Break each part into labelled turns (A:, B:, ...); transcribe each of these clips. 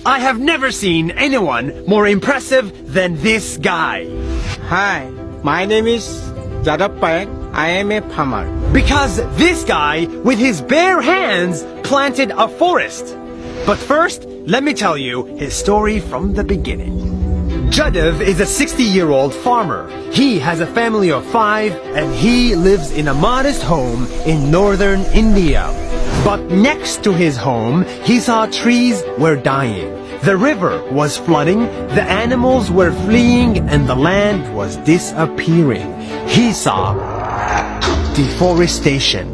A: I have never seen anyone more impressive than this guy.
B: Hi, my name is Jadapayek. I am a farmer.
A: Because this guy, with his bare hands, planted a forest. But first, let me tell you his story from the beginning. Jadav is a 60-year-old farmer. He has a family of 5 and he lives in a modest home in northern India. But next to his home, he saw trees were dying. The river was flooding, the animals were fleeing, and the land was disappearing. He saw deforestation.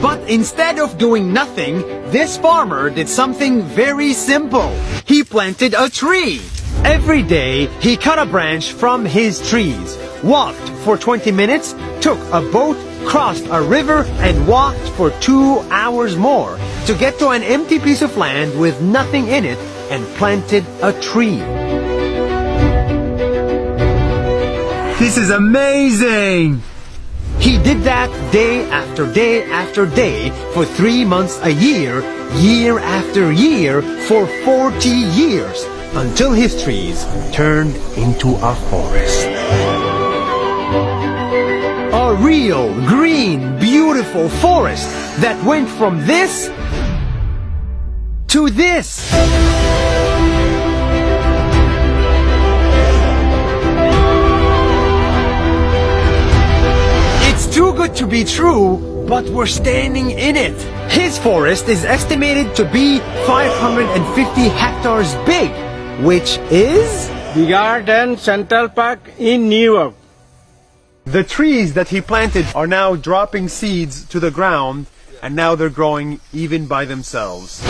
A: But instead of doing nothing, this farmer did something very simple. He planted a tree. Every day, he cut a branch from his trees, walked for 20 minutes, took a boat, crossed a river, and walked for 2 hours more to get to an empty piece of land with nothing in it and planted a tree. This is amazing! He did that day after day after day for 3 months a year, year after year, for 40 years, until his trees turned into a forest. A real, green, beautiful forest that went from this to this. It's too good to be true, but we're standing in it. His forest is estimated to be 550 hectares big, which is
B: Bigger than Central Park in New York.
A: the trees that he planted are now dropping seeds to the ground, and now they're growing even by themselves.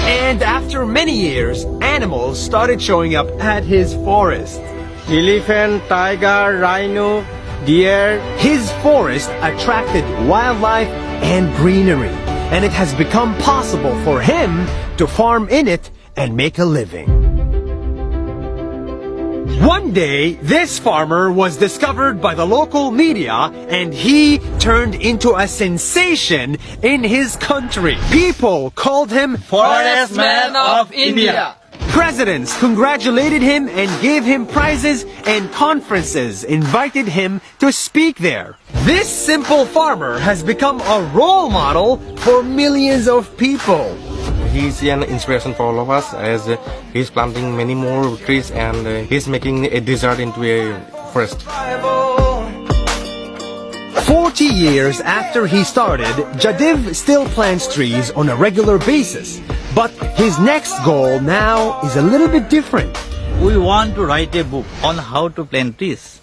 A: And after many years, animals started showing up at his forest.
B: Elephant, tiger, rhino, deer.
A: His forest attracted wildlife and greenery, and it has become possible for him to farm in it and make a living. One day, this farmer was discovered by the local media and he turned into a sensation in his country. People called him
C: Forest Man of India.
A: Presidents congratulated him and gave him prizes, and conferences invited him to speak there. This simple farmer has become a role model for millions of people.
D: He's an inspiration for all of us, as he's planting many more trees and he's making a desert into a forest.
A: 40 years after he started, Jadiv still plants trees on a regular basis. But his next goal now is a little bit different.
C: We want to write a book on how to plant trees.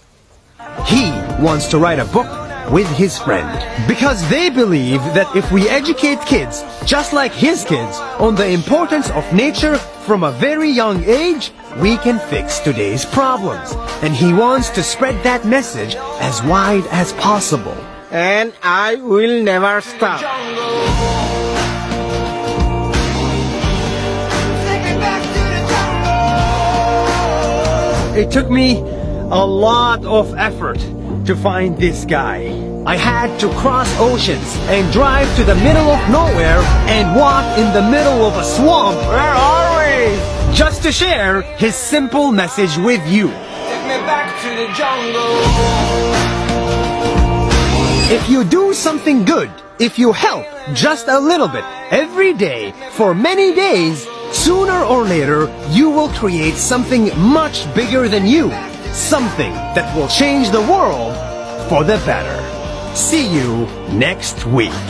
A: He wants to write a book with his friend, because they believe that if we educate kids, just like his kids, on the importance of nature from a very young age, we can fix today's problems. And he wants to spread that message as wide as possible.
B: And I will never stop.
A: It took me a lot of effort to find this guy. I had to cross oceans and drive to the middle of nowhere and walk in the middle of a swamp.
B: Where are we?
A: Just to share his simple message with you.
E: Take me back to the jungle.
A: If you do something good, if you help just a little bit every day for many days, sooner or later you will create something much bigger than you. Something that will change the world for the better. See you next week.